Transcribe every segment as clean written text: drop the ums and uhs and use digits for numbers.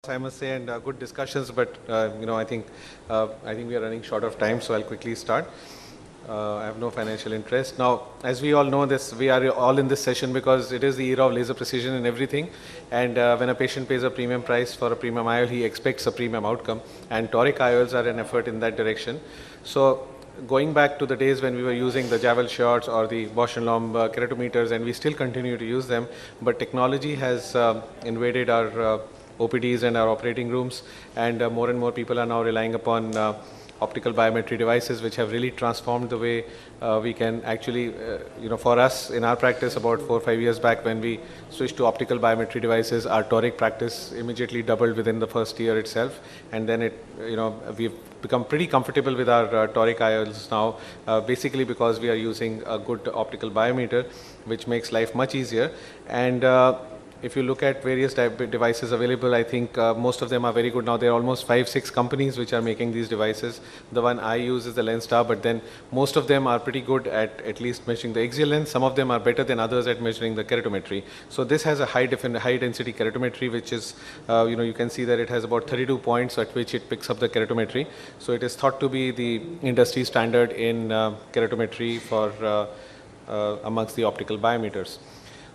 I must say, and good discussions. But I think we are running short of time, so I'll quickly start. I have no financial interest. Now, as we all know this, we are all in this session because it is the era of laser precision in everything. And when a patient pays a premium price for a premium IOL, he expects a premium outcome. And toric IOLs are an effort in that direction. So going back to the days when we were using the Javel shots or the Bausch and Lomb keratometers, and we still continue to use them, but technology has invaded our OPDs and our operating rooms, and more and more people are now relying upon optical biometry devices, which have really transformed the way we can actually, for us in our practice about 4 or 5 years back when we switched to optical biometry devices, our toric practice immediately doubled within the first year itself, and then we've become pretty comfortable with our toric IOLs now, basically because we are using a good optical biometer, which makes life much easier. And if you look at various devices available, I think most of them are very good now. There are almost 5-6 companies which are making these devices. The one I use is the LensStar, but then most of them are pretty good at least measuring the axial length. Some of them are better than others at measuring the keratometry. So this has a high density keratometry, which is, you can see that it has about 32 points at which it picks up the keratometry. So it is thought to be the industry standard in keratometry for amongst the optical biometers.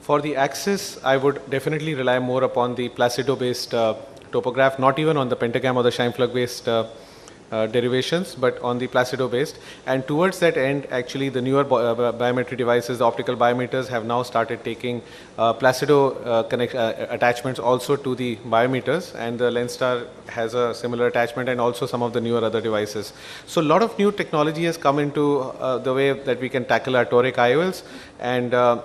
For the axis, I would definitely rely more upon the Placido-based topograph, not even on the pentagram or the Scheimpflug-based derivations, but on the Placido-based. And towards that end, actually, the newer biometry devices, the optical biometers, have now started taking Placido attachments also to the biometers, and the LensStar has a similar attachment, and also some of the newer other devices. So a lot of new technology has come into the way that we can tackle our toric IOLs, and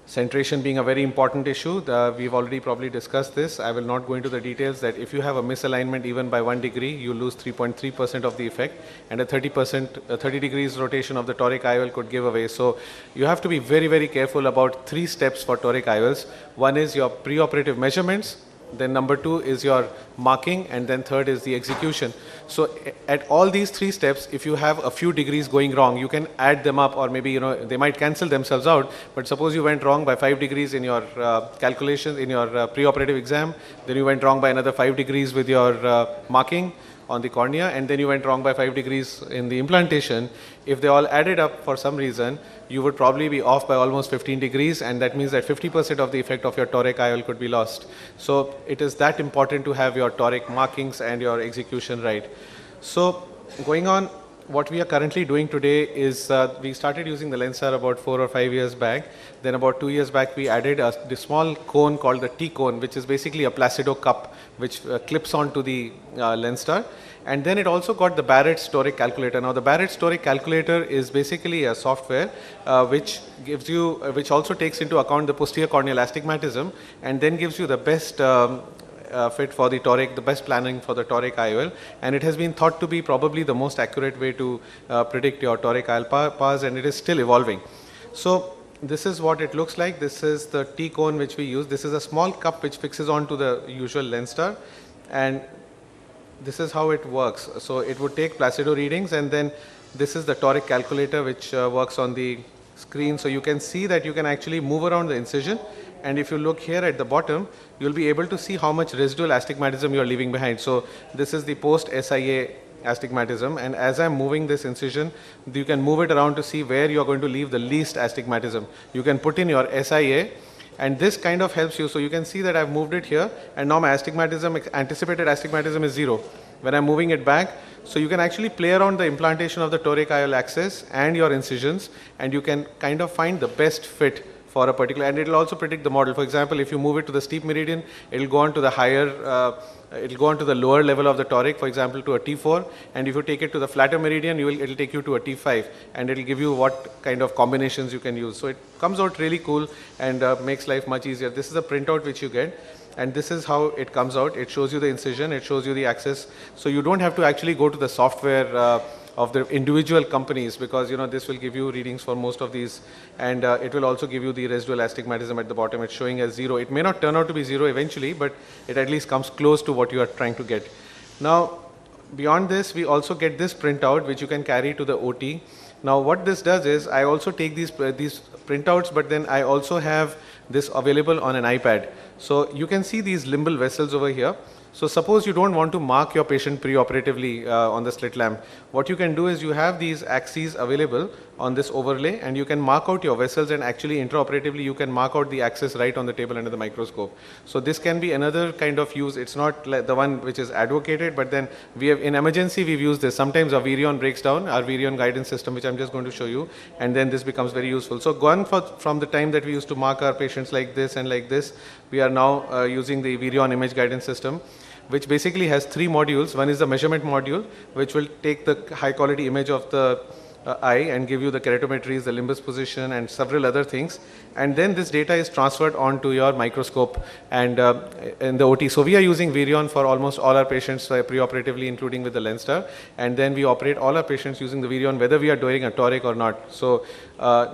centration being a very important issue. We've already probably discussed this. I will not go into the details that if you have a misalignment even by 1 degree, you lose 3.3% of the effect, and a 30 degrees rotation of the toric IOL could give away. So you have to be very, very careful about 3 steps for toric IOLs. One is your preoperative measurements, then number 2 is your marking, and then third is the execution. So at all these 3 steps, if you have a few degrees going wrong, you can add them up, or maybe they might cancel themselves out. But suppose you went wrong by 5 degrees in your calculations in your preoperative exam, then you went wrong by another 5 degrees with your marking on the cornea, and then you went wrong by 5 degrees in the implantation. If they all added up for some reason, you would probably be off by almost 15 degrees, and that means that 50% of the effect of your toric IOL could be lost. So it is that important to have your toric markings and your execution right. So going on, what we are currently doing today is we started using the LensStar about 4 or 5 years back. Then about 2 years back, we added the small cone called the T cone, which is basically a Placido cup, which clips onto the LensStar. And then it also got the Barrett's toric calculator. Now the Barrett's toric calculator is basically a software which also takes into account the posterior corneal astigmatism, and then gives you the best fit for the toric, the best planning for the toric IOL, and it has been thought to be probably the most accurate way to predict your toric IOL paths, and it is still evolving. So this is what it looks like. This is the T cone which we use. This is a small cup which fixes onto the usual LensStar, and this is how it works. So it would take Placido readings, and then this is the toric calculator which works on the screen. So you can see that you can actually move around the incision, and if you look here at the bottom, you'll be able to see how much residual astigmatism you are leaving behind. So this is the post SIA astigmatism, and as I'm moving this incision, you can move it around to see where you're going to leave the least astigmatism. You can put in your SIA, and this kind of helps you. So you can see that I've moved it here, and now my anticipated astigmatism is 0 when I'm moving it back. So you can actually play around the implantation of the toric IOL axis and your incisions, and you can kind of find the best fit for a particular, and it will also predict the model. For example, if you move it to the steep meridian, it will go on to the higher, it will go on to the lower level of the toric, for example, to a T4, and if you take it to the flatter meridian, it will take you to a T5, and it will give you what kind of combinations you can use. So it comes out really cool and makes life much easier. This is a printout which you get, and this is how it comes out. It shows you the incision, it shows you the axis, so you don't have to actually go to the software of the individual companies, because this will give you readings for most of these, and it will also give you the residual astigmatism at the bottom. It's showing as 0. It may not turn out to be 0 eventually, but it at least comes close to what you are trying to get. Now beyond this, we also get this printout which you can carry to the OT. Now what this does is, I also take these printouts, but then I also have this available on an iPad. So you can see these limbal vessels over here. So suppose you don't want to mark your patient preoperatively on the slit lamp. What you can do is you have these axes available on this overlay, and you can mark out your vessels, and actually intraoperatively you can mark out the axis right on the table under the microscope. So this can be another kind of use. It's not like the one which is advocated, but then we have, in emergency we've used this. Sometimes our Virion breaks down, our Virion guidance system, which I'm just going to show you, and then this becomes very useful. So gone from the time that we used to mark our patients like this and like this, we are now using the Virion image guidance system, which basically has 3 modules. One is the measurement module, which will take the high quality image of the eye and give you the keratometries, the limbus position, and several other things. And then this data is transferred onto your microscope and in the OT. So we are using Virion for almost all our patients preoperatively, including with the Lenstar. And then we operate all our patients using the Virion, whether we are doing a toric or not. So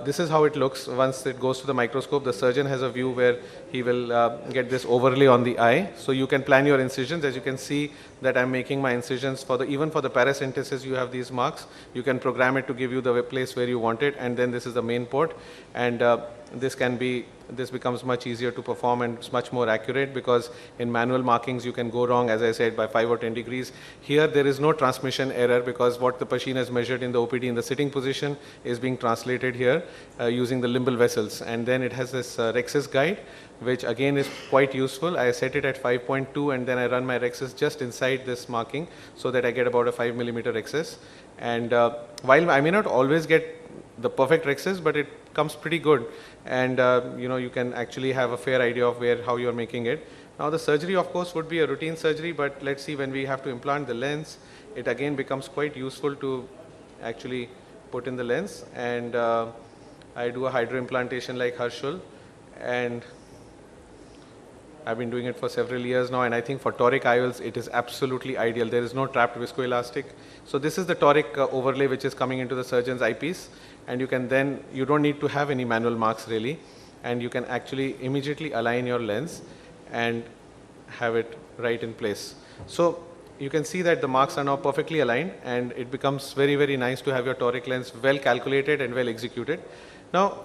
this is how it looks once it goes to the microscope. The surgeon has a view where he will get this overlay on the eye. So you can plan your incisions. As you can see that I'm making my incisions for the, even for the paracentesis, you have these marks. You can program it to give you the place where you want it, and then this is the main port, and this becomes much easier to perform, and it's much more accurate, because in manual markings you can go wrong, as I said, by 5 or 10 degrees. Here there is no transmission error, because what the machine has measured in the OPD in the sitting position is being translated here using the limbal vessels. And then it has this Rexis guide, which again is quite useful. I set it at 5.2, and then I run my Rexis just inside this marking so that I get about a 5 millimeter Rexis. And while I may not always get the perfect Rexis, but it comes pretty good, and you can actually have a fair idea of how you are making it. Now the surgery of course would be a routine surgery, but let's see, when we have to implant the lens, it again becomes quite useful to actually put in the lens. And I do a hydroimplantation like Harshul, and I've been doing it for several years now, and I think for toric IOLs it is absolutely ideal. There is no trapped viscoelastic. So this is the toric overlay which is coming into the surgeon's eyepiece, and you don't need to have any manual marks really, and you can actually immediately align your lens and have it right in place. So you can see that the marks are now perfectly aligned, and it becomes very, very nice to have your toric lens well calculated and well executed. Now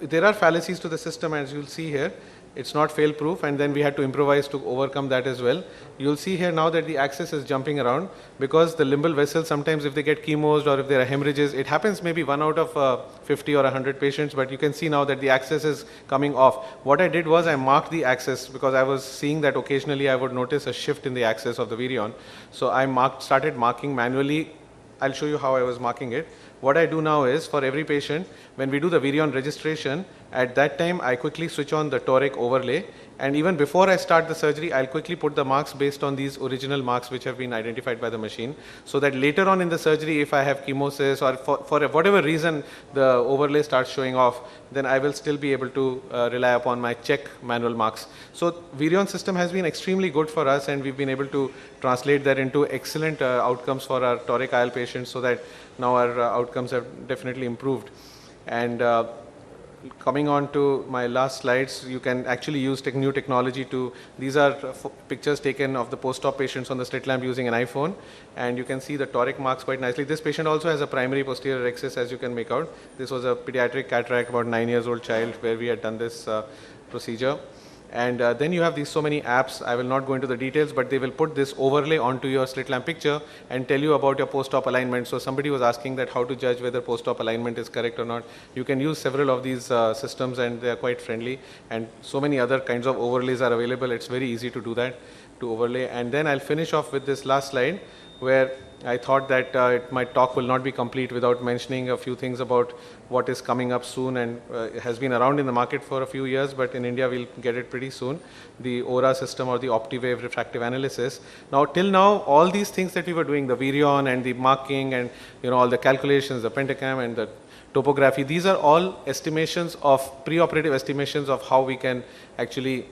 there are fallacies to the system, as you'll see here. It's not fail proof, and then we had to improvise to overcome that as well. You'll see here now that the axis is jumping around, because the limbal vessels, sometimes if they get chemosed or if there are hemorrhages, it happens maybe 1 out of 50 or 100 patients, but you can see now that the axis is coming off. What I did was I marked the axis, because I was seeing that occasionally I would notice a shift in the axis of the Virion. So I started marking manually. I'll show you how I was marking it. What I do now is, for every patient, when we do the Virion registration, at that time I quickly switch on the toric overlay, and even before I start the surgery, I'll quickly put the marks based on these original marks which have been identified by the machine, so that later on in the surgery, if I have chemosis or for whatever reason the overlay starts showing off, then I will still be able to rely upon my check manual marks. So Virion system has been extremely good for us, and we've been able to translate that into excellent outcomes for our toric IOL patients, so that now our outcomes have definitely improved. And coming on to my last slides, you can actually use new technology to, these are pictures taken of the post-op patients on the slit lamp using an iPhone, and you can see the toric marks quite nicely. This patient also has a primary posterior rexis, as you can make out. This was a pediatric cataract, about 9 years old child, where we had done this procedure. And then you have these so many apps. I will not go into the details, but they will put this overlay onto your slit lamp picture and tell you about your post-op alignment. So somebody was asking that how to judge whether post-op alignment is correct or not. You can use several of these systems, and they are quite friendly. And so many other kinds of overlays are available. It's very easy to do that, to overlay. And then I'll finish off with this last slide, where I thought that my talk will not be complete without mentioning a few things about what is coming up soon, and has been around in the market for a few years, but in India we'll get it pretty soon. The ORA system, or the OptiWave refractive analysis. Now, till now, all these things that we were doing, the Virion and the marking and all the calculations, the pentacam and the topography, these are all estimations of, preoperative estimations of how we can actually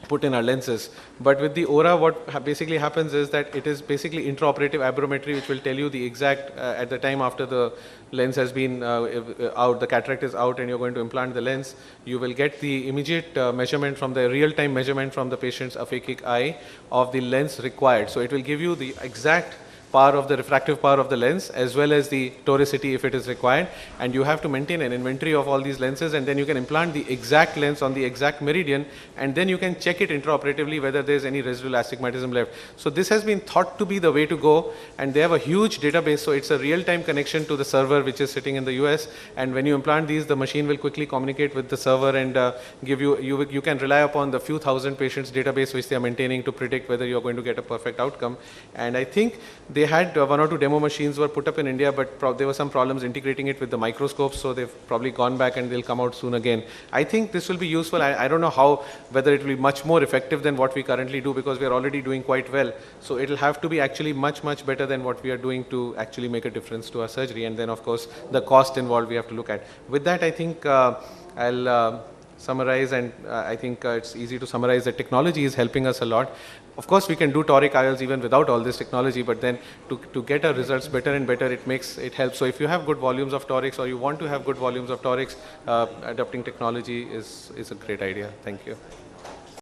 put in our lenses. But with the ORA, what basically happens is that it is basically intraoperative aberrometry, which will tell you the exact, at the time after the lens has been out, the cataract is out, and you're going to implant the lens, you will get the immediate measurement from the real-time measurement from the patient's aphakic eye of the lens required. So it will give you the exact power of the refractive power of the lens as well as the toricity if it is required, and you have to maintain an inventory of all these lenses, and then you can implant the exact lens on the exact meridian, and then you can check it intraoperatively whether there is any residual astigmatism left. So this has been thought to be the way to go, and they have a huge database, so it's a real-time connection to the server which is sitting in the US, and when you implant these, the machine will quickly communicate with the server and give you can rely upon the few thousand patients database which they are maintaining to predict whether you're going to get a perfect outcome. And I think they had one or two demo machines were put up in India, but there were some problems integrating it with the microscopes, so they've probably gone back and they'll come out soon again. I think this will be useful. I don't know whether it will be much more effective than what we currently do, because we are already doing quite well. So it'll have to be actually much better than what we are doing to actually make a difference to our surgery. And then of course the cost involved we have to look at. With that, I think I'll summarize, and I think it's easy to summarize that technology is helping us a lot. Of course, we can do toric IOLs even without all this technology, but then to get our results better and better, it helps. So if you have good volumes of torics, or you want to have good volumes of torics, adopting technology is a great idea. Thank you.